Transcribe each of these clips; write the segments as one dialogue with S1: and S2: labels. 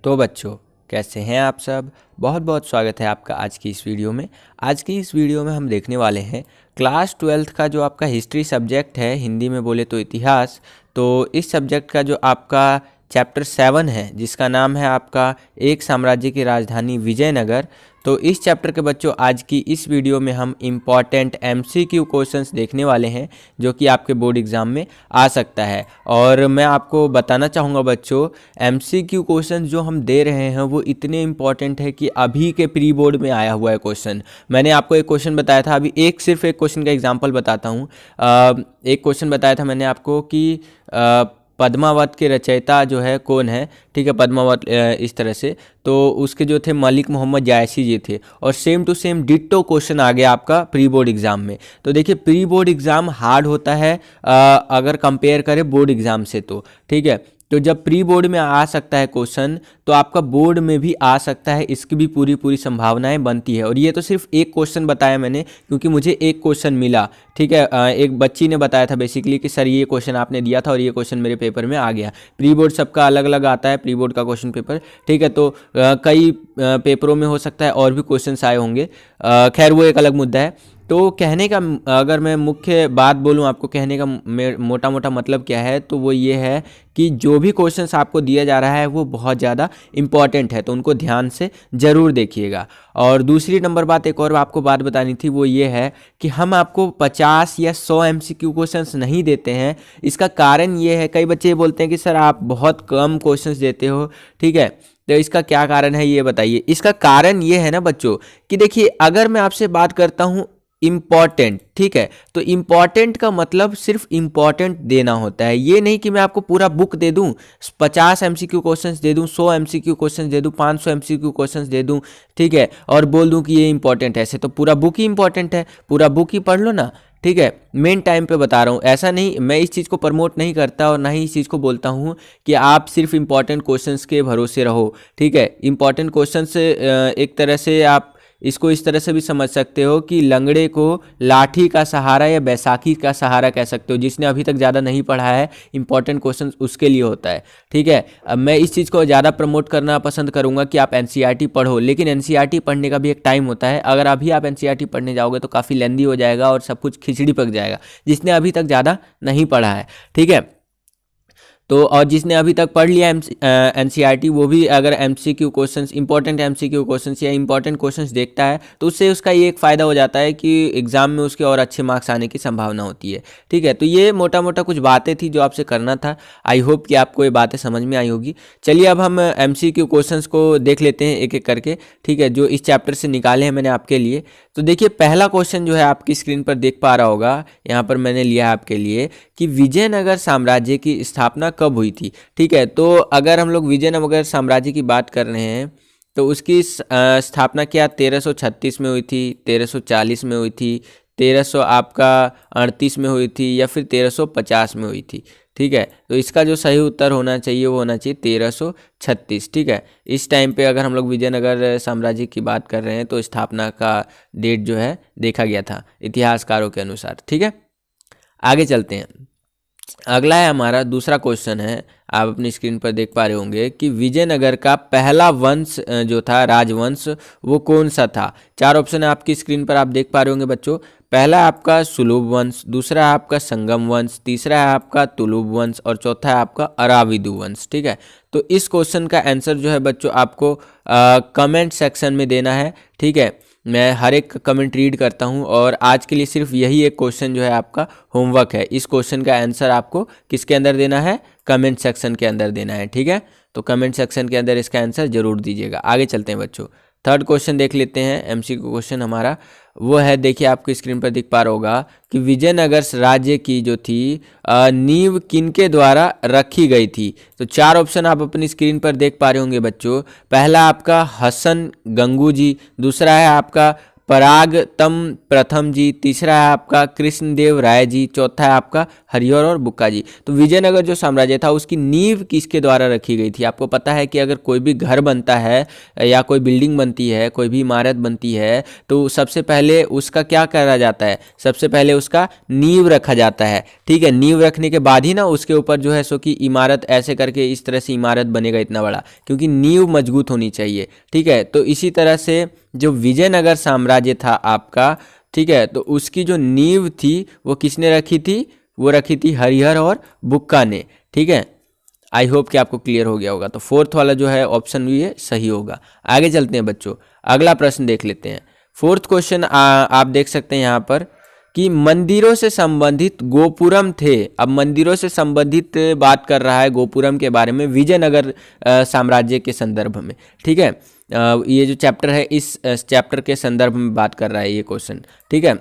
S1: तो बच्चों, कैसे हैं आप सब। बहुत बहुत स्वागत है आपका आज की इस वीडियो में। आज की इस वीडियो में हम देखने वाले हैं क्लास 12th का जो आपका हिस्ट्री सब्जेक्ट है, हिंदी में बोले तो इतिहास। तो इस सब्जेक्ट का जो आपका चैप्टर 7 है, जिसका नाम है आपका एक साम्राज्य की राजधानी विजयनगर। तो इस चैप्टर के बच्चों आज की इस वीडियो में हम इम्पॉर्टेंट MCQ क्वेश्चंस देखने वाले हैं, जो कि आपके बोर्ड एग्ज़ाम में आ सकता है। और मैं आपको बताना चाहूँगा बच्चों, MCQ क्वेश्चंस जो हम दे रहे हैं वो इतने इम्पॉर्टेंट है कि अभी के प्री बोर्ड में आया हुआ है क्वेश्चन। मैंने आपको एक क्वेश्चन बताया था, अभी सिर्फ एक क्वेश्चन का एग्जाम्पल बताता हूँ। एक क्वेश्चन बताया था मैंने आपको कि पद्मावत के रचयिता जो है कौन है, ठीक है, पद्मावत इस तरह से। तो उसके जो थे मलिक मोहम्मद जायसी जी थे, और same to same ditto question आ गया आपका प्री बोर्ड एग्जाम में। तो देखिए, प्री बोर्ड एग्जाम हार्ड होता है अगर कंपेयर करें बोर्ड एग्जाम से, तो ठीक है। तो जब प्री बोर्ड में आ सकता है क्वेश्चन, तो आपका बोर्ड में भी आ सकता है, इसकी भी पूरी संभावनाएं बनती है। और ये तो सिर्फ एक क्वेश्चन बताया मैंने, क्योंकि मुझे एक क्वेश्चन मिला, ठीक है। एक बच्ची ने बताया था बेसिकली कि सर ये क्वेश्चन आपने दिया था और ये क्वेश्चन मेरे पेपर में आ गया। प्री बोर्ड सबका अलग अलग आता है, प्री बोर्ड का क्वेश्चन पेपर, ठीक है। तो कई पेपरों में हो सकता है और भी क्वेश्चन आए होंगे, खैर वो एक अलग मुद्दा है। तो कहने का, अगर मैं मुख्य बात बोलूं आपको, कहने का मोटा मोटा मतलब क्या है, तो वो ये है कि जो भी क्वेश्चंस आपको दिया जा रहा है वो बहुत ज़्यादा इंपॉर्टेंट है, तो उनको ध्यान से ज़रूर देखिएगा। और दूसरी नंबर बात, एक और आपको बात बतानी थी, वो ये है कि हम आपको 50 या 100 MCQ क्वेश्चंस नहीं देते हैं। इसका कारण ये है, कई बच्चे बोलते हैं कि सर आप बहुत कम क्वेश्चंस देते हो, ठीक है। तो इसका क्या कारण है ये बताइए। इसका कारण ये है ना बच्चों कि देखिए, अगर मैं आपसे बात करता हूँ इम्पॉर्टेंट, ठीक है, तो इम्पॉर्टेंट का मतलब सिर्फ इम्पॉर्टेंट देना होता है। ये नहीं कि मैं आपको पूरा बुक दे दूं, 50 MCQ क्वेश्चंस दे दूं, 100 MCQ क्वेश्चंस दे दूं, 500 MCQ क्वेश्चंस दे दूं, ठीक है, और बोल दूं कि ये इंपॉर्टेंट है। ऐसे तो पूरा बुक ही इंपॉर्टेंट है, पूरा बुक ही पढ़ लो ना, ठीक है। मेन टाइम पे बता रहा हूँ, ऐसा नहीं, मैं इस चीज़ को प्रमोट नहीं करता और ना ही इस चीज़ को बोलता हूँ कि आप सिर्फ इंपॉर्टेंट क्वेश्चंस के भरोसे रहो, ठीक है। इंपॉर्टेंट क्वेश्चंस एक तरह से आप इसको इस तरह से भी समझ सकते हो कि लंगड़े को लाठी का सहारा या बैसाखी का सहारा कह सकते हो। जिसने अभी तक ज़्यादा नहीं पढ़ा है, इंपॉर्टेंट क्वेश्चन उसके लिए होता है, ठीक है। अब मैं इस चीज़ को ज़्यादा प्रमोट करना पसंद करूंगा कि आप NCERT पढ़ो, लेकिन NCERT पढ़ने का भी एक टाइम होता है। अगर अभी आप NCERT पढ़ने जाओगे तो काफ़ी लेंदी हो जाएगा और सब कुछ खिचड़ी पक जाएगा, जिसने अभी तक ज़्यादा नहीं पढ़ा है, ठीक है। तो और जिसने अभी तक पढ़ लिया NCERT, वो भी अगर MCQ questions, important MCQ questions या इंपॉर्टेंट क्वेश्चंस देखता है, तो उससे उसका ये एक फ़ायदा हो जाता है कि एग्ज़ाम में उसके और अच्छे मार्क्स आने की संभावना होती है, ठीक है। तो ये मोटा मोटा कुछ बातें थी जो आपसे करना था। आई होप कि आपको ये बातें समझ में आई होगी। चलिए अब हम MCQ क्वेश्चंस को देख लेते हैं एक एक करके, ठीक है, जो इस चैप्टर से निकाले हैं मैंने आपके लिए। तो देखिए, पहला क्वेश्चन जो है आपकी स्क्रीन पर देख पा रहा होगा, यहाँ पर मैंने लिया है आपके लिए कि विजयनगर साम्राज्य की स्थापना कब हुई थी, ठीक है। तो अगर हम लोग विजयनगर साम्राज्य की बात कर रहे हैं, तो उसकी स्थापना क्या 1336 में हुई थी, 1340 में हुई थी, 1338 में हुई थी, या फिर 1350 में हुई थी, ठीक है। तो इसका जो सही उत्तर होना चाहिए वो होना चाहिए 1336, ठीक है। इस टाइम पे अगर हम लोग विजयनगर साम्राज्य की बात कर रहे हैं तो स्थापना का डेट जो है देखा गया था इतिहासकारों के अनुसार, ठीक है। आगे चलते हैं। अगला है हमारा दूसरा क्वेश्चन है, आप अपनी स्क्रीन पर देख पा रहे होंगे कि विजयनगर का पहला वंश जो था, राजवंश, वो कौन सा था। चार ऑप्शन है आपकी स्क्रीन पर, आप देख पा रहे होंगे बच्चों। पहला है आपका सुलुभ वंश, दूसरा है आपका संगम वंश, तीसरा है आपका तुलुभ वंश, और चौथा है आपका अराविदु वंश, ठीक है। तो इस क्वेश्चन का आंसर जो है बच्चों आपको कमेंट सेक्शन में देना है, ठीक है। मैं हर एक कमेंट रीड करता हूं, और आज के लिए सिर्फ यही एक क्वेश्चन जो है आपका होमवर्क है। इस क्वेश्चन का आंसर आपको किसके अंदर देना है, कमेंट सेक्शन के अंदर देना है, ठीक है। तो कमेंट सेक्शन के अंदर इसका आंसर जरूर दीजिएगा। आगे चलते हैं बच्चों, थर्ड क्वेश्चन देख लेते हैं। MCQ क्वेश्चन हमारा वो है, देखिए आपको स्क्रीन पर दिख पा रहा होगा कि विजयनगर राज्य की जो थी नींव किनके द्वारा रखी गई थी। तो चार ऑप्शन आप अपनी स्क्रीन पर देख पा रहे होंगे बच्चों। पहला आपका हसन गंगू जी, दूसरा है आपका परागतम प्रथम जी, तीसरा है आपका कृष्णदेव राय जी, चौथा है आपका हरिहर और बुक्का जी। तो विजयनगर जो साम्राज्य था उसकी नींव किसके द्वारा रखी गई थी? आपको पता है कि अगर कोई भी घर बनता है या कोई बिल्डिंग बनती है, कोई भी इमारत बनती है, तो सबसे पहले उसका क्या करा जाता है? सबसे पहले उसका नींव रखा जाता है। ठीक है, नींव रखने के बाद ही ना उसके ऊपर जो है सो कि इमारत ऐसे करके इस तरह से इमारत बनेगा इतना बड़ा, क्योंकि नींव मजबूत होनी चाहिए। ठीक है, तो इसी तरह से जो विजयनगर साम्राज्य था आपका, ठीक है, तो उसकी जो नींव थी वो किसने रखी थी? वो रखी थी हरिहर और बुक्का ने। ठीक है, आई होप कि आपको क्लियर हो गया होगा। तो फोर्थ वाला जो है ऑप्शन भी ये सही होगा। आगे चलते हैं बच्चों, अगला प्रश्न देख लेते हैं। फोर्थ क्वेश्चन आप देख सकते हैं यहाँ पर कि मंदिरों से संबंधित गोपुरम थे। अब मंदिरों से संबंधित बात कर रहा है गोपुरम के बारे में विजयनगर साम्राज्य के संदर्भ में। ठीक है, ये जो चैप्टर है इस चैप्टर के संदर्भ में बात कर रहा है ये क्वेश्चन। ठीक है,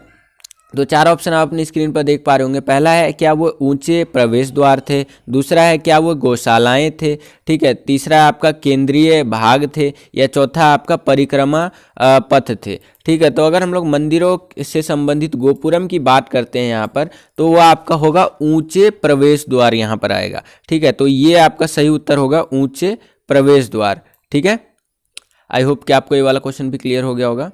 S1: तो 4 ऑप्शन आप अपनी स्क्रीन पर देख पा रहे होंगे। पहला है क्या वो ऊंचे प्रवेश द्वार थे, दूसरा है क्या वो गौशालाएं थे, ठीक है, तीसरा आपका केंद्रीय भाग थे, या चौथा आपका परिक्रमा पथ थे। ठीक है, तो अगर हम लोग मंदिरों से संबंधित गोपुरम की बात करते हैं यहाँ पर, तो वो आपका होगा ऊंचे प्रवेश द्वार यहाँ पर आएगा। ठीक है, तो ये आपका सही उत्तर होगा ऊंचे प्रवेश द्वार। ठीक है, आई होप कि आपको ये वाला क्वेश्चन भी क्लियर हो गया होगा।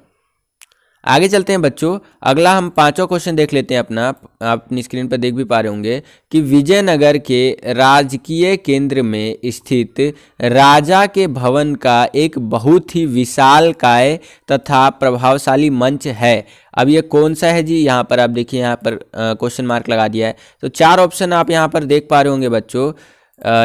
S1: आगे चलते हैं बच्चों, अगला हम 5वां क्वेश्चन देख लेते हैं अपना। आप अपनी स्क्रीन पर देख भी पा रहे होंगे कि विजयनगर के राजकीय केंद्र में स्थित राजा के भवन का एक बहुत ही विशालकाय तथा प्रभावशाली मंच है। अब ये कौन सा है जी? यहाँ पर आप देखिए, यहाँ पर क्वेश्चन मार्क लगा दिया है। तो 4 ऑप्शन आप यहाँ पर देख पा रहे होंगे बच्चों,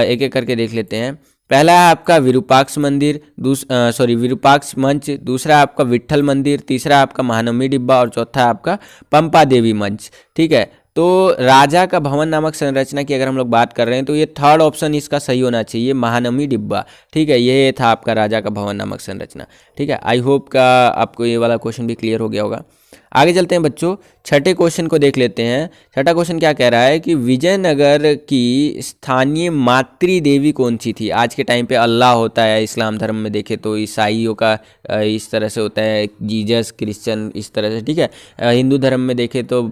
S1: एक एक करके देख लेते हैं। पहला है आपका विरूपाक्ष मंदिर, विरूपाक्ष मंच, दूसरा आपका विट्ठल मंदिर, तीसरा आपका महानवमी डिब्बा और चौथा आपका पंपा देवी मंच। ठीक है, तो राजा का भवन नामक संरचना की अगर हम लोग बात कर रहे हैं तो ये 3rd ऑप्शन इसका सही होना चाहिए, महानवमी डिब्बा। ठीक है, ये था आपका राजा का भवन नामक संरचना। ठीक है, आई होप का आपको ये वाला क्वेश्चन भी क्लियर हो गया होगा। आगे चलते हैं बच्चों, छठे क्वेश्चन को देख लेते हैं। छठा क्वेश्चन क्या कह रहा है कि विजयनगर की स्थानीय मातृ देवी कौन सी थी? आज के टाइम पे अल्लाह होता है, इस्लाम धर्म में देखें तो ईसाइयों का इस तरह से होता है, जीसस, क्रिश्चियन इस तरह से। ठीक है, हिंदू धर्म में देखें तो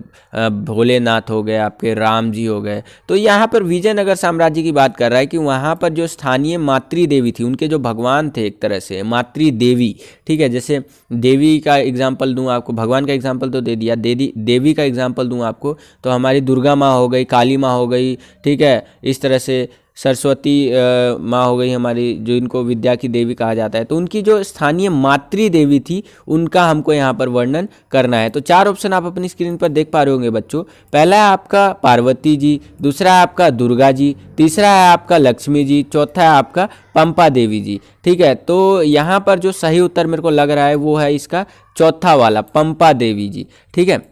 S1: भोलेनाथ हो गए, आपके राम जी हो गए। तो यहाँ पर विजयनगर साम्राज्य की बात कर रहा है कि वहाँ पर जो स्थानीय मातृ देवी थी, उनके जो भगवान थे एक तरह से मातृ देवी। ठीक है, जैसे देवी का एग्जाम्पल दूँ आपको, भगवान का एग्जाम्पल तो दे दिया, देवी का एग्जाम्पल दूं आपको तो हमारी दुर्गा माँ हो गई, काली माँ हो गई। ठीक है, इस तरह से सरस्वती माँ हो गई हमारी, जो इनको विद्या की देवी कहा जाता है। तो उनकी जो स्थानीय मातृ देवी थी उनका हमको यहाँ पर वर्णन करना है। तो 4 ऑप्शन आप अपनी स्क्रीन पर देख पा रहे होंगे बच्चों। पहला है आपका पार्वती जी, दूसरा है आपका दुर्गा जी, तीसरा है आपका लक्ष्मी जी, चौथा है आपका पंपा देवी जी। ठीक है, तो यहाँ पर जो सही उत्तर मेरे को लग रहा है वो है इसका चौथा वाला, पंपा देवी जी। ठीक है,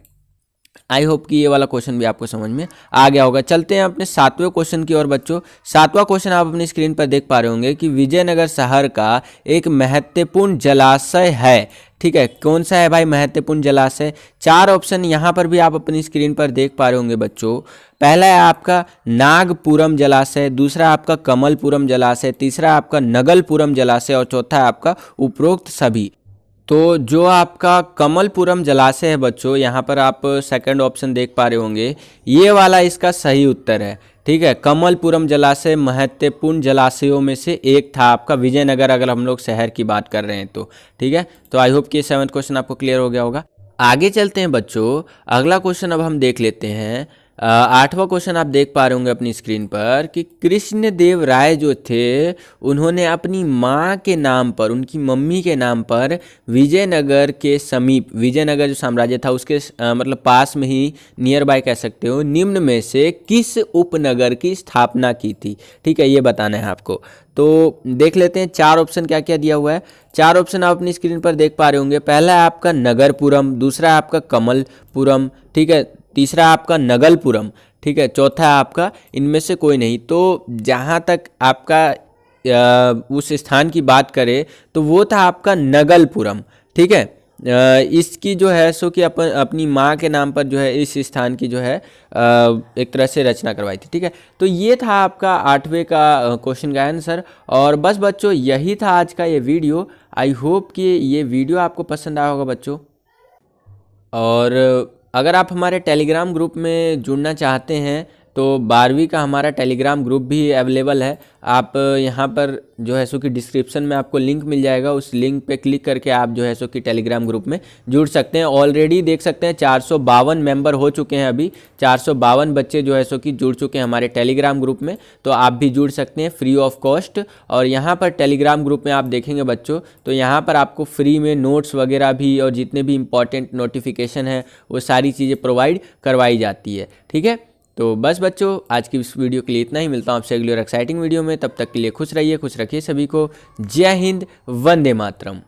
S1: आई होप कि ये वाला क्वेश्चन भी आपको समझ में आ गया होगा। चलते हैं अपने 7वें क्वेश्चन की ओर बच्चों। 7वां क्वेश्चन आप अपनी स्क्रीन पर देख पा रहे होंगे कि विजयनगर शहर का एक महत्वपूर्ण जलाशय है। ठीक है, कौन सा है भाई महत्वपूर्ण जलाशय? 4 ऑप्शन यहाँ पर भी आप अपनी स्क्रीन पर देख पा रहे होंगे बच्चों। पहला है आपका नागपुरम जलाशय, दूसरा आपका कमलपुरम जलाशय, तीसरा आपका नगलपुरम जलाशय और चौथा है आपका उपरोक्त सभी। तो जो आपका कमलपुरम जलाशय है बच्चों, यहाँ पर आप सेकंड ऑप्शन देख पा रहे होंगे, ये वाला इसका सही उत्तर है। ठीक है, कमलपुरम जलाशय महत्वपूर्ण जलाशयों में से एक था आपका विजयनगर, अगर हम लोग शहर की बात कर रहे हैं तो। ठीक है, तो आई होप कि 7वां क्वेश्चन आपको क्लियर हो गया होगा। आगे चलते हैं बच्चों, अगला क्वेश्चन अब हम देख लेते हैं। 8वां क्वेश्चन आप देख पा रहे होंगे अपनी स्क्रीन पर कि कृष्णदेव राय जो थे उन्होंने अपनी माँ के नाम पर, उनकी मम्मी के नाम पर विजयनगर के समीप, विजयनगर जो साम्राज्य था उसके मतलब पास में ही, नियर बाय कह सकते हो, निम्न में से किस उपनगर की स्थापना की थी? ठीक है, ये बताना है आपको। तो देख लेते हैं 4 ऑप्शन क्या क्या दिया हुआ है। 4 ऑप्शन आप अपनी स्क्रीन पर देख पा रहे होंगे। पहला है आपका नगरपुरम, दूसरा है आपका कमलपुरम, ठीक है, तीसरा आपका नगलपुरम, ठीक है, चौथा है आपका इनमें से कोई नहीं। तो जहाँ तक आपका उस स्थान की बात करें तो वो था आपका नगलपुरम। ठीक है, इसकी जो है सो कि अपनी माँ के नाम पर जो है इस स्थान की जो है एक तरह से रचना करवाई थी। ठीक है, तो ये था आपका 8वें का क्वेश्चन का आंसर। और बस बच्चों यही था आज का ये वीडियो। आई होप कि ये वीडियो आपको पसंद आया होगा बच्चों। और अगर आप हमारे टेलीग्राम ग्रुप में जुड़ना चाहते हैं तो 12वीं का हमारा टेलीग्राम ग्रुप भी अवेलेबल है। आप यहाँ पर जो है सो कि डिस्क्रिप्शन में आपको लिंक मिल जाएगा, उस लिंक पे क्लिक करके आप जो है सो कि टेलीग्राम ग्रुप में जुड़ सकते हैं। ऑलरेडी देख सकते हैं 452 मेंबर हो चुके हैं, अभी 452 बच्चे जो है सो कि जुड़ चुके हैं हमारे टेलीग्राम ग्रुप में। तो आप भी जुड़ सकते हैं फ्री ऑफ कॉस्ट। और यहाँ पर टेलीग्राम ग्रुप में आप देखेंगे बच्चों, तो यहाँ पर आपको फ्री में नोट्स वगैरह भी और जितने भी इंपॉर्टेंट नोटिफिकेशन है वो सारी चीज़ें प्रोवाइड करवाई जाती है। ठीक है, तो बस बच्चों आज की इस वीडियो के लिए इतना ही। मिलता हूँ आपसे अगली और एक्साइटिंग वीडियो में, तब तक के लिए खुश रहिए, खुश रखिए सभी को। जय हिंद, वंदे मातरम।